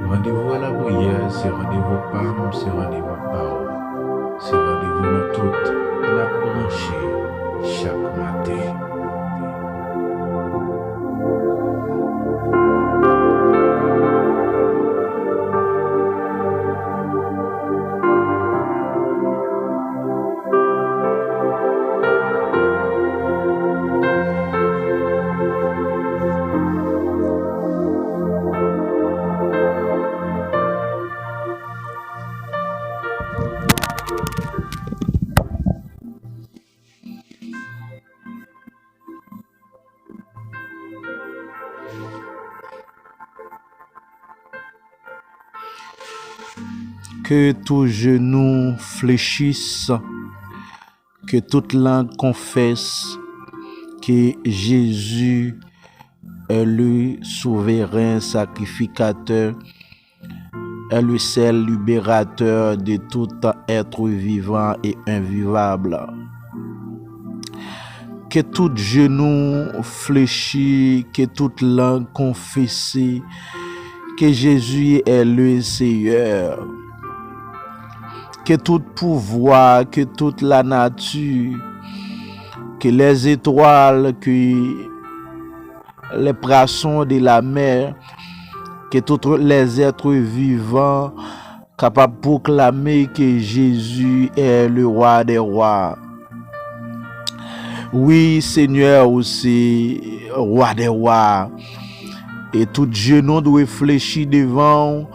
Rendez-vous à la prière, c'est rendez-vous PAM, c'est rendez-vous parole. C'est rendez-vous nous toutes, la brancher chaque matin. Que tout genou fléchisse, que toute langue confesse que Jésus est le souverain sacrificateur, est le seul libérateur de tout être vivant et invivable. Que tout genou fléchisse, que toute langue confesse que Jésus est le Seigneur. Que tout pouvoir, que toute la nature, que les étoiles, que les poissons de la mer, que tous les êtres vivants capables de proclamer que Jésus est le roi des rois. Oui, Seigneur aussi, roi des rois. Et tout genou doit fléchir devant,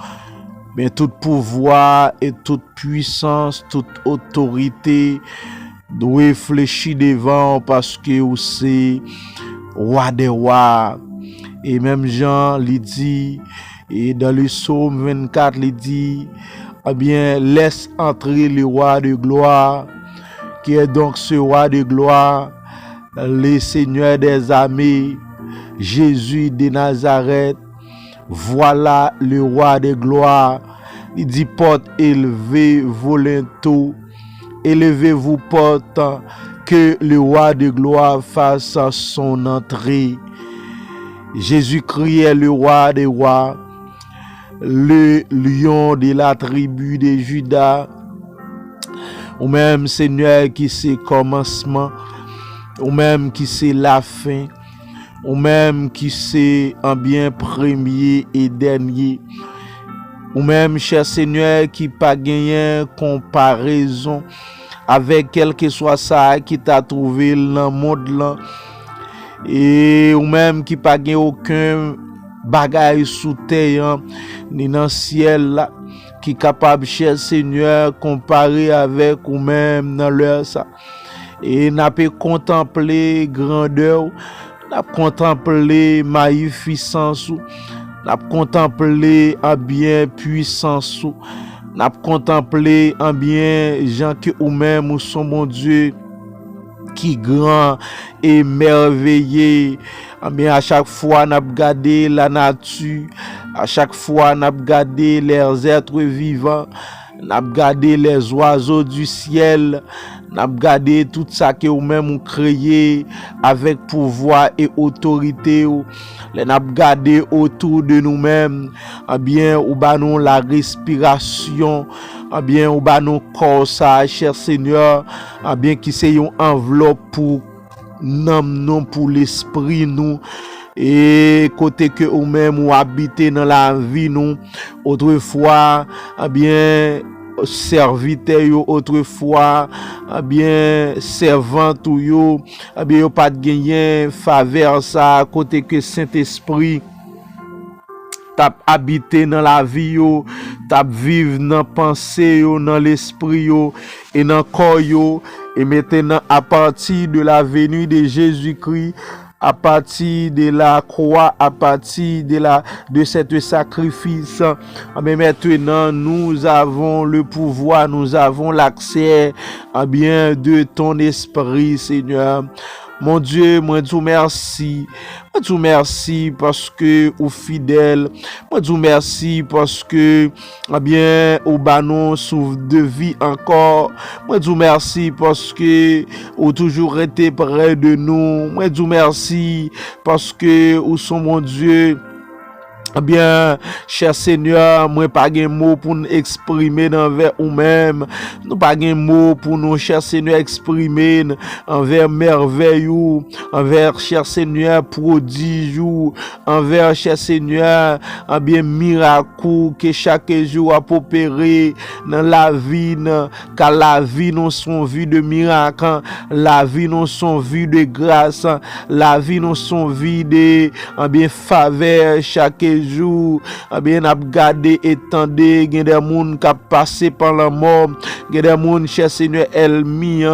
mais tout pouvoir et toute puissance, toute autorité doit fléchir devant parce que vous c'est roi des rois. Et même Jean lui dit, et dans le psaume 24, il dit, eh bien, laisse entrer le roi de gloire, qui est donc ce roi de gloire, le Seigneur des armées, Jésus de Nazareth. Voilà le roi de gloire. Il dit, porte élevée, volonto, élevez-vous porte, que le roi de gloire fasse son entrée. Jésus-Christ est le roi des rois, le lion de la tribu de Juda, ou même Seigneur qui c'est commencement, ou même qui c'est la fin, ou même qui c'est un bien premier et dernier, ou même cher Seigneur qui pas gagné comparaison avec quel que soit ça qui t'a trouvé dans le monde là, et ou même qui pas gagné aucun bagage sous terre ni dans le ciel là, qui capable cher Seigneur comparer avec ou même dans l'heure ça, et n'a pas contempler grandeur, n'a contempler magnificence, n'a contempler un bien puissance, n'a contempler un bien gens que ou même ou son bon Dieu qui grand et merveilleux. Mais à chaque fois n'a regardé la nature, à chaque fois n'a regardé les êtres vivants, n'a regardé les oiseaux du ciel, n'a regardé tout ça que ou même ou créé avec pouvoir et autorité, n'a regardé autour de nous-mêmes, eh bien ou ba nous la respiration, eh bien ou ba nous corps ça, cher Seigneur, eh bien qui c'est une enveloppe pour non pour l'esprit nous, et côté que ou même ou habiter dans la vie nous autrefois, eh bien serviteur yo autrefois, eh bien servant ou yo, eh bien yo pas de gagner faveur ça côté que Saint-Esprit t'a habité dans la vie yo, t'a vivre dans pensée yo, dans l'esprit yo et dans corps yo. Et maintenant à partir de la venue de Jésus-Christ, à partir de la croix, à partir de cette sacrifice, mais maintenant nous avons le pouvoir, nous avons l'accès à bien de ton esprit, Seigneur. Mon Dieu, moi te merci. Moi te merci parce que ou fidèle. Moi te merci parce que bien au banon souffle de vie encore. Moi te merci parce que ou toujours été près de nous. Moi te merci parce que ou sont mon Dieu Bien, cher Seigneur, moi pas gen mot pour nous exprimer envers ou même. Nous pas gen mot pour nous, cher Seigneur, exprimer envers merveille ou envers cher Seigneur prodige ou envers cher Seigneur, bien miracle que chaque jour a opéré dans la vie, car la vie nous son vie de miracle, la vie nous son vie de grâce, la vie nous son vie de bien faveur chaque jour, bien ap gade etande, gen des moun qui passé par la mort, gen des moun cher Seigneur elmi,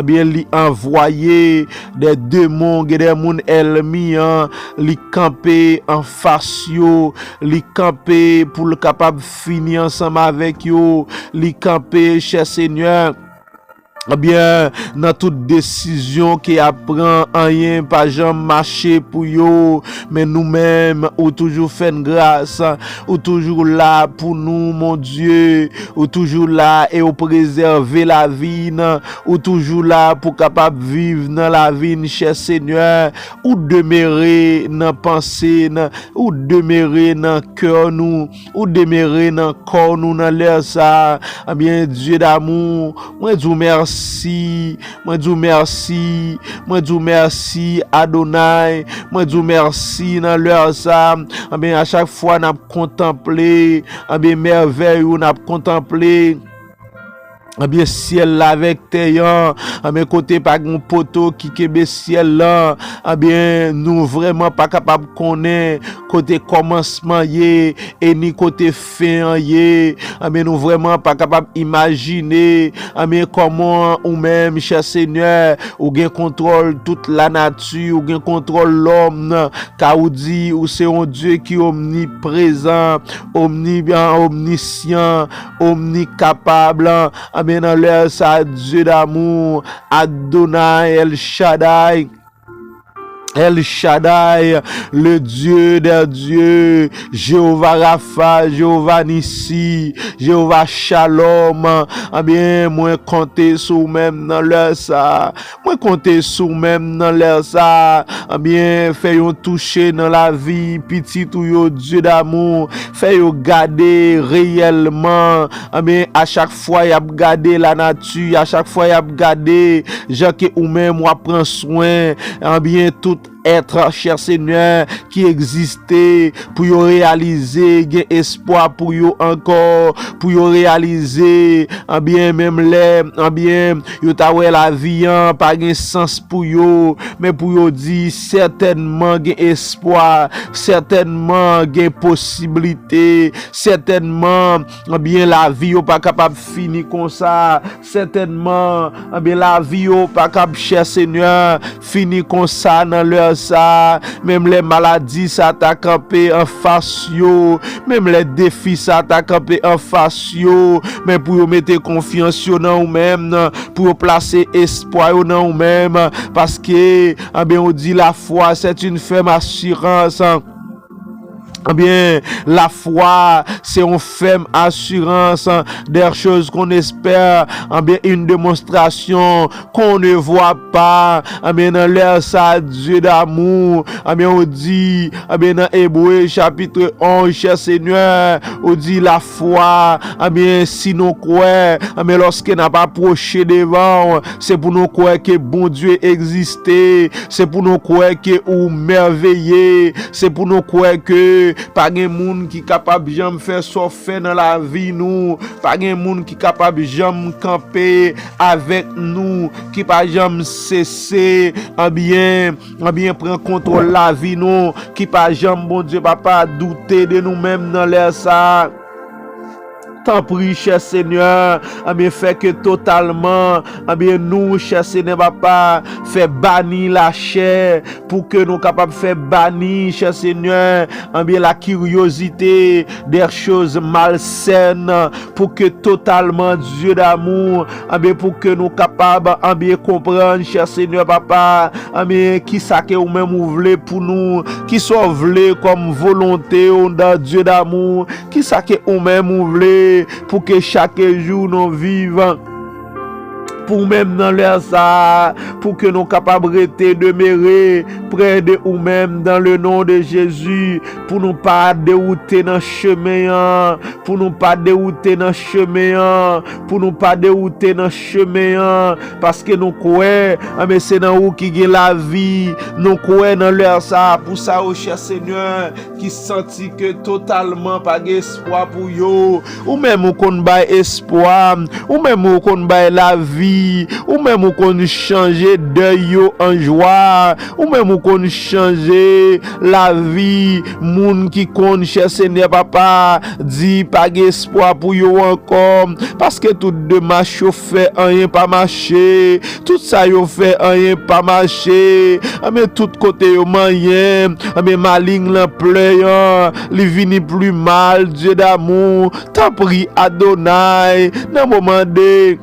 bien li envoyé des démons, gen des moun elmi, li camper en face yo, li camper pour le capable finir ensemble avec yo, li camper cher Seigneur. Bien, dans toute décision qui apprend rien pas jamais marcher pour yo, mais nous-mêmes ou toujours fait grâce, ou toujours là pour nous mon Dieu, ou toujours là et ou préserver la vie, ou toujours là pour capable vivre dans la vie cher Seigneur, ou demeurer dans pensée, ou demeurer dans cœur nous, ou demeurer dans corps nous dans l'air ça. Bien Dieu d'amour, moi dis merci. Moi dis merci, moi dis merci Adonai, moi dis merci dans l'heure ça. Bien à chaque fois n'a contemplé, bien merveille ou n'a contemplé. Bien ciel là avec terre, bien côté pas un poteau qui kebe ciel là, bien nous vraiment pas capable connaître côté commencement et ni côté fin bien nous vraiment pas capable imaginer bien comment ou même cher Seigneur ou gain contrôle toute la nature, ou gain contrôle l'homme, car ou dit ou c'est un Dieu qui est omniprésent, omniscient, omnicapable. Amen. Dans l'air, ça, Dieu d'amour, Adonai, El Shaddai. El Shaddai, le Dieu des dieux, Jéhovah Rapha, Jéhovah Nissi, Jéhovah Shalom. Bien, moi compter sur même dans l'air ça. Moi compter sur même dans l'air ça. Bien, fait yon toucher dans la vie, petit ou yo Dieu d'amour, fait yon garder réellement. Bien, à chaque fois y a garder la nature, à chaque fois y a garder, gens que ou même moi prend soin. Bien, tout être cher Seigneur qui existait pour y réaliser gain espoir pour yo encore pour y réaliser bien même les bien yo ta wè la vie pas gain sens pour yo mais pour yo dit certainement gain espoir, certainement gain possibilité, certainement bien la vie yo pas capable finir comme ça, certainement bien la vie yo pas capable cher Seigneur finir comme ça dans leur ça, même les maladies ça t'a campé en face yo, même les défis ça t'a campé en face yo, mais pour yo mettre confiance dans ou même, pour yo placer espoir dans ou même, parce que on dit la foi c'est une ferme assurance. Bien, la foi, c'est une ferme assurance des choses qu'on espère, bien, une démonstration qu'on ne voit pas, bien, dans l'air ça, Dieu d'amour, bien, on dit, bien, dans Hébreux, chapitre 11, cher Seigneur, on dit la foi, bien, si nous croyons, bien, lorsqu'on n'a pas approché devant, c'est pour nous croire que bon Dieu existait, c'est pour nous croire que ou merveilleux, c'est pour nous croire que pas gen moun qui capable jamais faire sauf fait dans la vie nous, pas gen moun qui capable jamais camper avec nous, qui pas jamais cesser bien prendre contrôle la vie nous, qui pas jamais bon Dieu papa douter de nous-mêmes dans l'air ça. T'en prie, cher Seigneur, bien fait que totalement, bien nous, cher Seigneur, papa, fait bannir la chair pour que nous capables de faire bannir, cher Seigneur, bien la curiosité des choses malsaines, pour que totalement Dieu d'amour, bien pour que nous capables, bien comprendre, cher Seigneur, papa, bien qui ça que ou même ou voulez pour nous, qui soit voulez comme volonté, dans Dieu d'amour, qui ça que ou même ou voulez pour que chaque jour nous vivons pour même dans l'air ça, pour que nous capables de demeurer près de ou même dans le nom de Jésus, pour nous pas dérouter dans chemin, pour nous pas dérouter dans chemin, pour nous pas dérouter dans chemin, parce que nous croyons, mais c'est dans où qui gagne la vie, nous croyons dans l'air ça, pour ça au cher Seigneur, qui senti que totalement pas d'espoir pour yo, ou même ou qu'on bail espoir, ou même ou qu'on bail la vie, ou même ou qu'on change de yo en joie, ou même ou qu'on change la vie, moun qui kon cher Seigneur papa, dit pas espoir pour yo encore, parce que tout de marche fait rien pas marcher, tout ça yo fait rien pas marcher, mais tout côté yo moyen, mais maligne la pleure, li vini plus mal, Dieu d'amour, t'as pris Adonai, dans moment de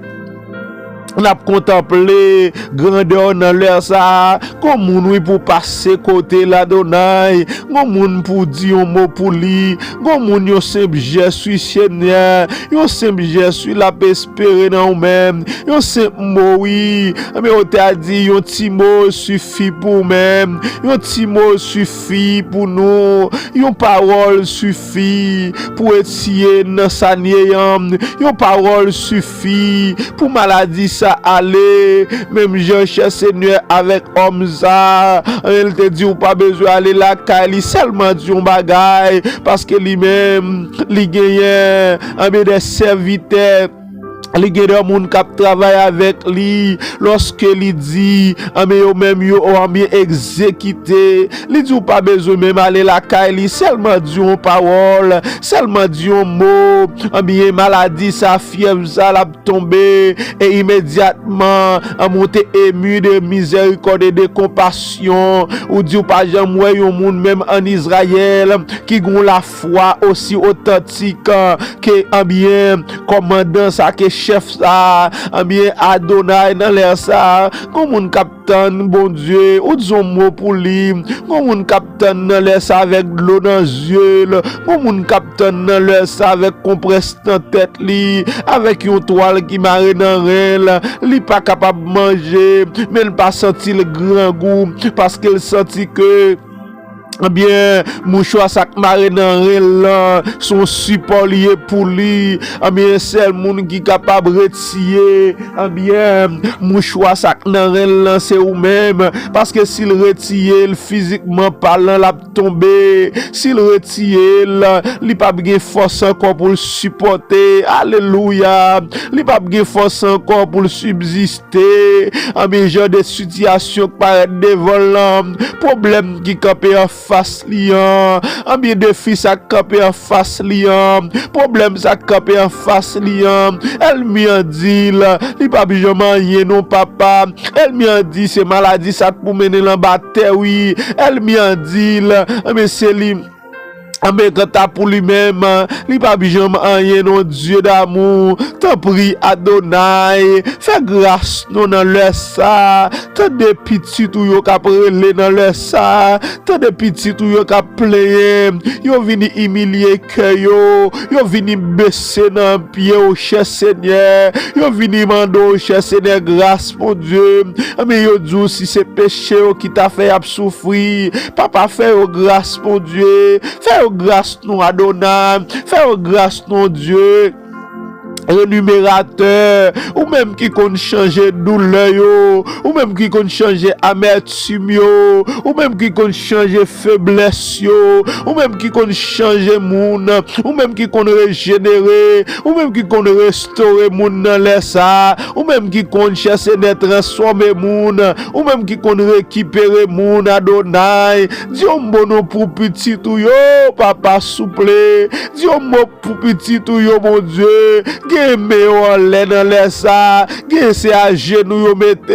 n'a contemplé grandeur dans l'air ça, comme moun pour passer côté l'Adonai, comme moun pour dire un mot pour lui, comme moun yo simple je suis Seigneur, yo simple je suis la espérer dans même, yo simple mot oui, mais on t'a dit un petit mot suffit pour même, un petit mot suffit pour nous, une parole suffit pour étirer dans sa néant, une parole suffit pour maladie ça aller, même Jean cher Seigneur avec homme ça, il te dit ou pas besoin aller la caille, seulement dit un bagaille, parce que lui-même, il gagne des serviteurs, les gens qui travaillent avec lui, lorsque il dit, mais yo même yo bien exécuté, il dit pas besoin même aller la caille, seulement dit une parole, seulement dit un mot, bien maladie, sa fièvre, ça l'a tombé, et immédiatement, monter ému de miséricorde et de compassion, ou dit pas jamais yon monde même en Israël, qui ont la foi aussi authentique, que bien commandant ça, que chef ça, bien Adonai dans l'air ça, comme un capitaine, bon Dieu, ou disons mot pour lui, comme un capitaine dans l'air ça avec de l'eau dans les yeux, comme un capitaine dans l'air ça avec compresse dans tête li, avec une toile qui marre dans elle, li pas capable de manger, mais il pas senti le grand goût, parce qu'il senti que bien mouchoir sac maré dans réel son support lié pour lui, bien seul monde qui capable retirer, bien mouchoir sac dans réel c'est ou même, parce que s'il retire physiquement parlant la tomber, s'il retire il pas de force encore pour le supporter, alléluia, il pas de force encore pour le subsister, bien genre de situation paraît devant problème qui camper en face liant, bien défi ça camper en face liant, problème ça camper en face liant, elle m'y dit là, il pas besoin manger non papa, elle m'y dit c'est maladie ça pour mener dans bataille oui, elle m'y dit là, mais c'est lui. Mais quand t'as pour lui-même, il pas besoin rien non Dieu d'amour, t'en prie Adonai, fais grâce non dans le ça, t'as des petits tout yo ka prele dans le ça, t'as des petits tout yo ka player, yo vini humilier que yo vini baisser dans pied au cher Seigneur, yo vini mando au cher Seigneur grâce pour Dieu, mais yo dit si c'est péché qui t'a fait souffrir, papa fait grâce pour Dieu, fais grâce non Adonai, fais grâce non Dieu, rémunérateur, ou même qui compte changer douleur yo, ou même qui compte changer amertume yo, ou même qui compte changer faiblesse yo, ou même qui compte changer moun, ou même qui compte régénérer, ou même qui compte restaurer moun dans les ça, ou même qui compte chercher de transformer moun, ou même qui compte récupérer moun Adonai, Dieu bon pour petit tout yo, papa souple, Dieu bon pour petit tout yo mon Dieu, mais on l'a dans les ça, c'est à genoux yo mette,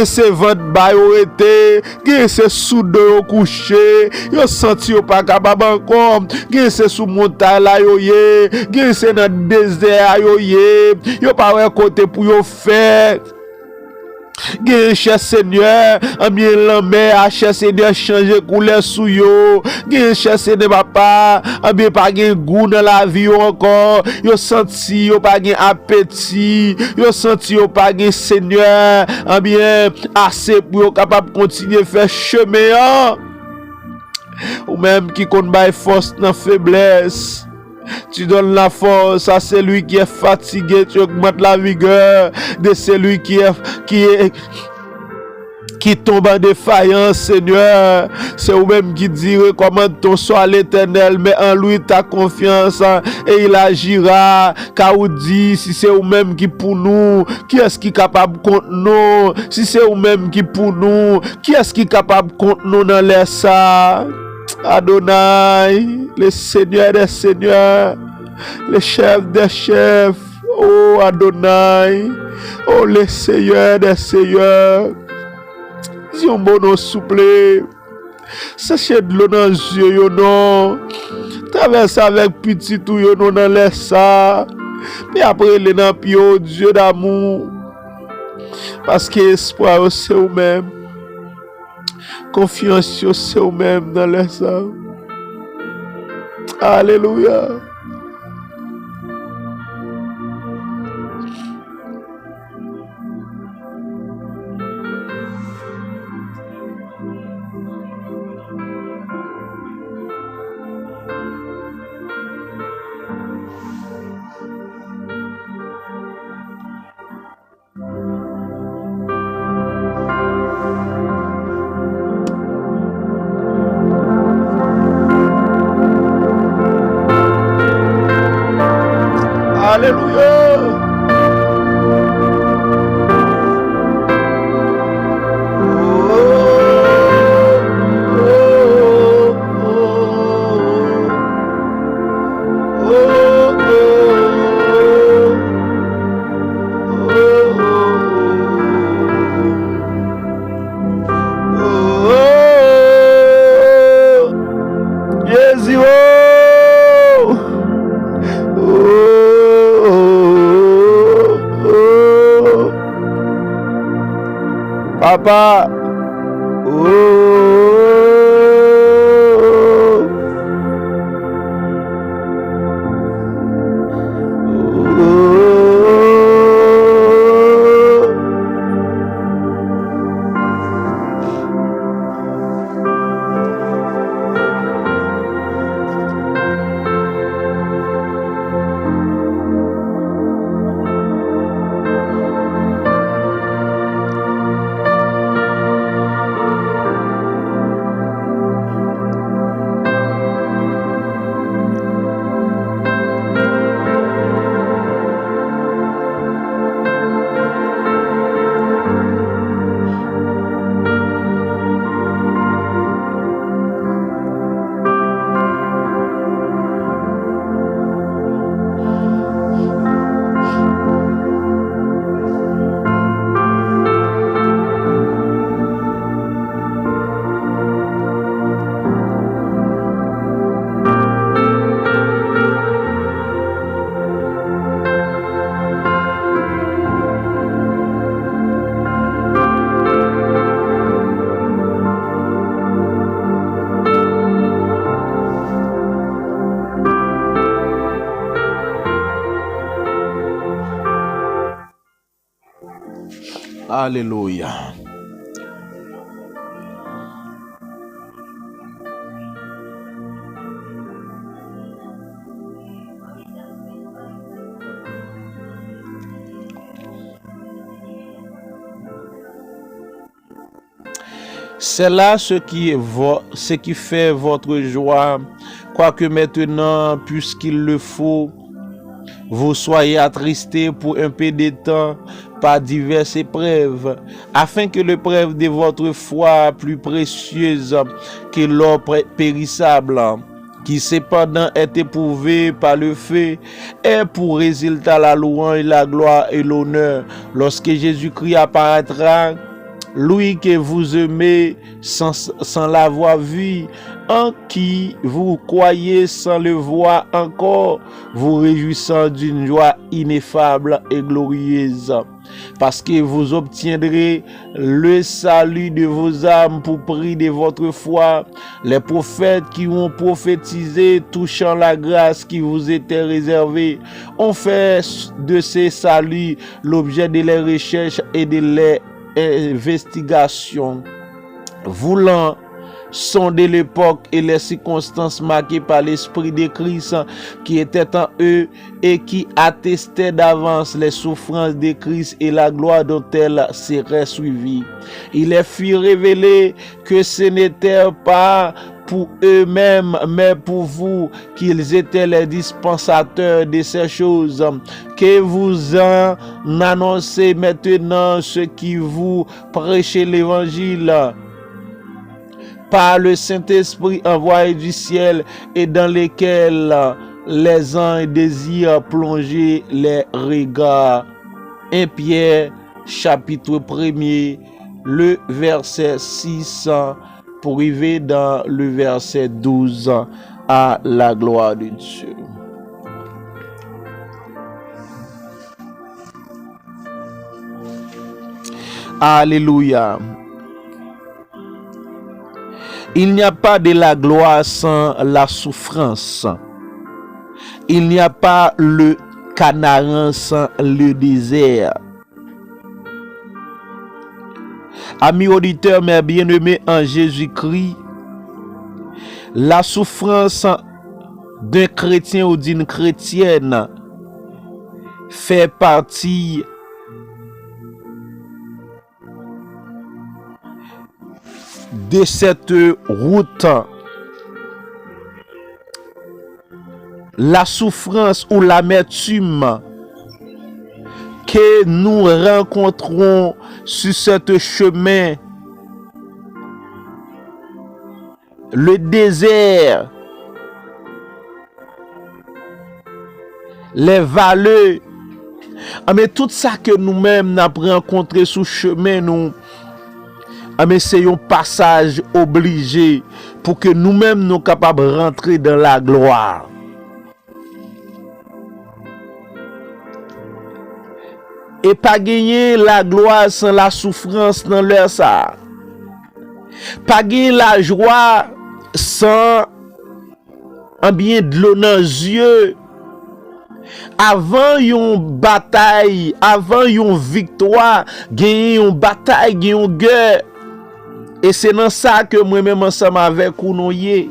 c'est ventre bas yo été, c'est sous deux couché, yo senti yo pas capable encore, c'est sous montagne là yo yé, c'est dans désert yo yé, yo pas ouais côté pour yo faire. Gen cher Seigneur, en bien l'enmer, cher Seigneur, changer couleur sous yo. Gen cher Seigneur, papa, en bien pas gen goût dans la vie encore. Yo senti, yo pas gen appétit. Yo senti, yo pas gen Seigneur, en bien assez pour yo capable continuer faire chemin. Ou même qui compte bail force dans faiblesse. Tu donnes la force à celui qui est fatigué, tu augmentes la vigueur de celui qui tombe en défaillance, Seigneur. C'est vous-même qui dit recommande ton sort à l'Éternel, mais en lui ta confiance et il agira. Car vous dit, si c'est vous-même qui pour nous, qui est-ce qui est capable contre nous? Si c'est vous-même qui pour nous, qui est-ce qui est capable contre nous dans les ça? Adonai, le Seigneur des seigneurs, le chef des chefs, oh Adonai, oh le Seigneur des seigneurs, si on bon souple, sachez de l'eau dans les yeux, yo non, traverse avec petit tout, yo non dans les ça, mais après les dans pio, Dieu d'amour, parce que espoir c'est vous-même. Confiance c'est vous-même dans les âmes. Alléluia. Alléluia. Papa, Alléluia. C'est là ce qui fait votre joie, quoique maintenant, puisqu'il le faut, vous soyez attristés pour un peu de temps par diverses épreuves, afin que l'épreuve de votre foi, plus précieuse que l'or périssable, qui cependant est éprouvée par le feu, ait pour résultat la louange, la gloire et l'honneur lorsque Jésus-Christ apparaîtra lui que vous aimez sans l'avoir vu, en qui vous croyez sans le voir encore, vous réjouissant d'une joie ineffable et glorieuse, parce que vous obtiendrez le salut de vos âmes pour prix de votre foi. Les prophètes qui ont prophétisé touchant la grâce qui vous était réservée ont fait de ces saluts l'objet de leurs recherches et de leurs investigations, voulant sonder l'époque et les circonstances marquées par l'Esprit de Christ qui était en eux et qui attestait d'avance les souffrances de Christ et la gloire dont elles seraient suivies. Il les fit révéler que ce n'était pas pour eux-mêmes, mais pour vous, qu'ils étaient les dispensateurs de ces choses, que vous en annoncez maintenant ceux qui vous prêchez l'évangile par le Saint-Esprit envoyé du ciel et dans lesquels les anges désirent plonger les regards. 1 Pierre chapitre 1er, le verset 6 pour arriver dans le verset 12 à la gloire de Dieu. Alléluia. Il n'y a pas de la gloire sans la souffrance. Il n'y a pas le Canaan sans le désert. Amis auditeurs, mes bien-aimés en Jésus-Christ, la souffrance d'un chrétien ou d'une chrétienne fait partie de cette route. La souffrance ou l'amertume que nous rencontrons sur ce chemin, le désert, les vallées, mais tout ça que nous-mêmes nous rencontré sur le chemin, nous, mais c'est un passage obligé pour que nous-mêmes nous capables de rentrer dans la gloire. Et pas gagner la gloire sans la souffrance dans leur ça. Pas gagner la joie sans un bien de l'eau dans les yeux. Avant une bataille, avant une victoire, gagner une bataille, gagner une guerre. Et c'est dans ça que moi-même ensemble avec vous nous y est.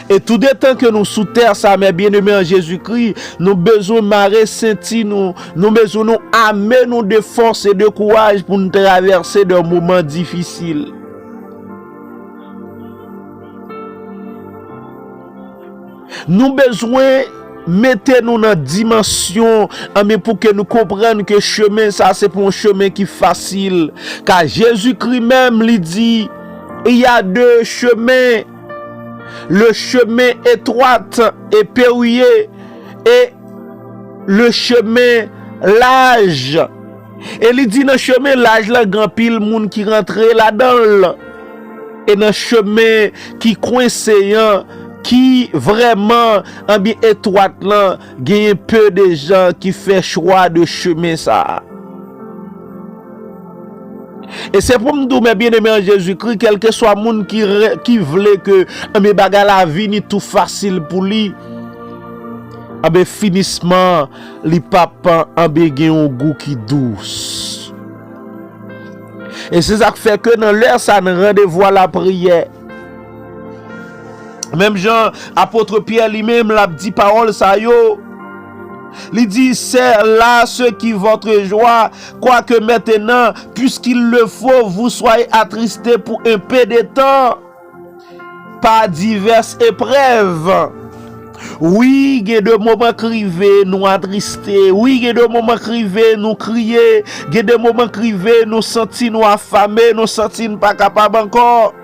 Et tout le temps que nous sous terre, ça, mes bien-aimés en Jésus-Christ, nous besoin de sentir, nous besoin de nous amener nous de force et de courage pour nous traverser des moments difficiles. Nous besoin mettez-nous dans la dimension mais pour que nous comprenions que chemin ça c'est pour un chemin qui est facile, car Jésus-Christ même lui dit il y a deux chemins, le chemin étroit et périlleux et le chemin large. Et il dit dans le chemin large là grand pile monde qui rentre là-dedans, et dans le chemin qui coincé qui vraiment en bien étroite là, gagne peu de gens qui fait choix de chemin ça. Et c'est pour me dire mes bien-aimés en Jésus-Christ, quel que soit monde qui voulait que mes bagages la vie ni tout facile pour lui, ben finissement li papa en gagne un goût qui douce. Et c'est ça qui fait que dans l'heure ça ne rendez-vous à la prière. Même Jean, apôtre Pierre lui-même l'a dit parole ça yo. Il dit c'est là ce qui votre joie, quoique maintenant, puisqu'il le faut, vous soyez attristés pour un peu de temps par diverses épreuves. Oui, il y a des moments crivés, nous attristés. Oui, il y a des moments crivés, nous crier. Il y a des moments crivés, nous sentir nous affamés, nous sentir pas capables encore.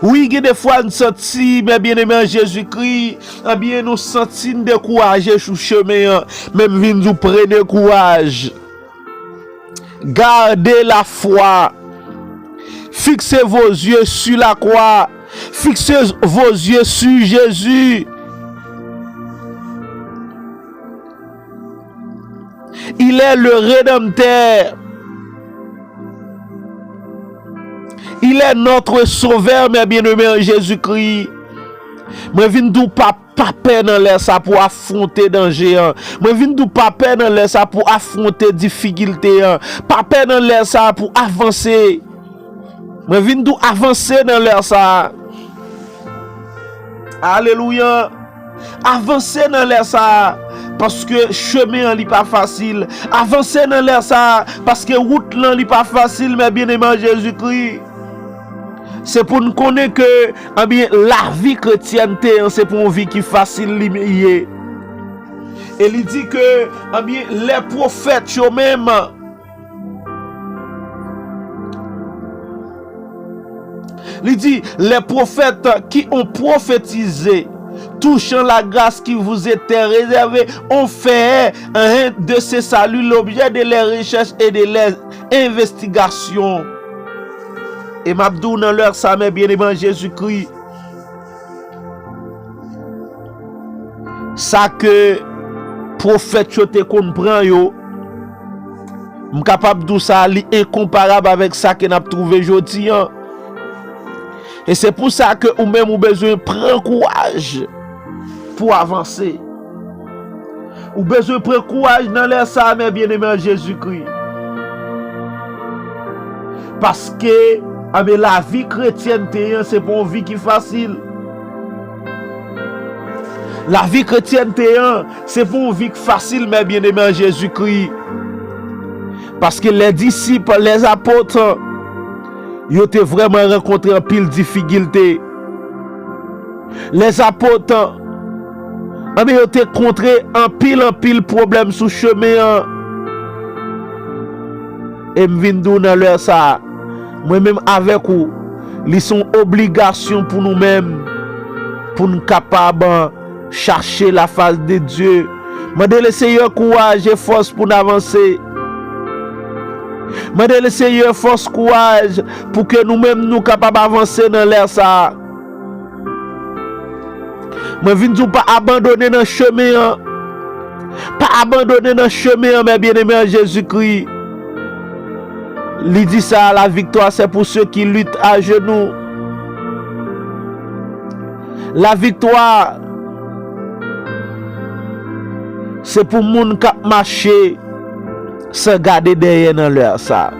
Oui, des fois nous senti, mais bien aimé en Jésus-Christ, bien nous senti découragés sur le chemin, même vin nous prenez courage. Gardez la foi. Fixez vos yeux sur la croix. Fixez vos yeux sur Jésus. Il est le Rédempteur. Il est notre sauveur, mes bien-aimés en Jésus-Christ. Moi, je ne pas peur dans l'air ça pour affronter danger. Moi, je ne pas peur dans l'air ça pour affronter difficulté. Pas peur dans l'air ça pour avancer. Moi, je ne avancer dans l'air ça. Alléluia. Avancer dans l'air ça. Parce que chemin n'est pas facile. Avancer dans l'air ça. Parce que route n'est pas facile, mes bien-aimés en Jésus-Christ. C'est pour nous connaître que la vie chrétienne, c'est pour une vie qui est facile. Et il dit que les prophètes eux-mêmes, il dit les prophètes qui ont prophétisé touchant la grâce qui vous était réservée ont fait un de ces saluts l'objet de leurs recherches et de leurs investigations. Et m'abdou dans leur sa mère bien-aimé Jésus-Christ. Ça que prophète te comprend yo. M'capable de ça li incomparable avec ça que n'a trouvé aujourd'hui. Et c'est pour ça que ou même ou besoin prendre courage pour avancer. Ou besoin prendre courage dans leur sa mère bien-aimé Jésus-Christ. Parce que la vie chrétienne, c'est pas une vie qui est facile. La vie chrétienne, c'est pas une vie facile, mais bien aimé Jésus-Christ. Parce que les disciples, les apôtres, ils ont vraiment rencontré un pile de difficultés. Les apôtres, ils ont rencontré un pile problème sur le chemin. Et je viens dans leur ça. Moi-même avec vous, ils sont obligations pour nous-mêmes, pour nous capables de chercher la face de Dieu. Je demande le Seigneur courage et force pour nous avancer. Je demande le Seigneur force courage pour que nous-mêmes nous capables d'avancer dans l'air ça. Je ne viens pas abandonner dans le chemin. Pas abandonner dans le chemin, mes bien-aimés Jésus-Christ. Il dit ça, la victoire c'est pour ceux qui luttent à genoux. La victoire c'est pour les gens qui marchent sans garder derrière dans leur ça.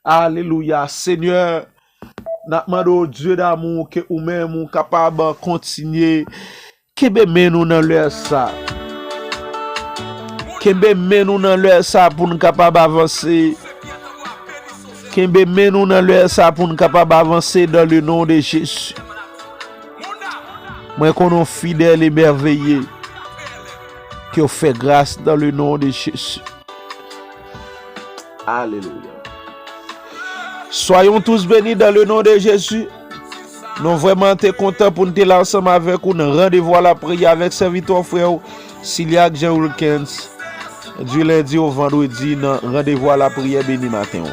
Alléluia. Seigneur, nous demandons au Dieu d'amour que nous-mêmes sommes capables de continuer. Que nous dans leur ça. Kembe men nous dans leur ça pour nous capable avancer. Kembe men nous dans leur ça pour nous capable avancer dans le nom de Jésus. Moi qu'on est fidèle et merveilleux. Que fait grâce dans le nom de Jésus. Alléluia. Soyons tous bénis dans le nom de Jésus. Nous vraiment sommes contents pour nous être ensemble avec vous. Nous rendez-vous à la prière avec serviteur frère Siliac Jean Wilkins. Du lundi au vendredi, rendez-vous à la prière béni matin.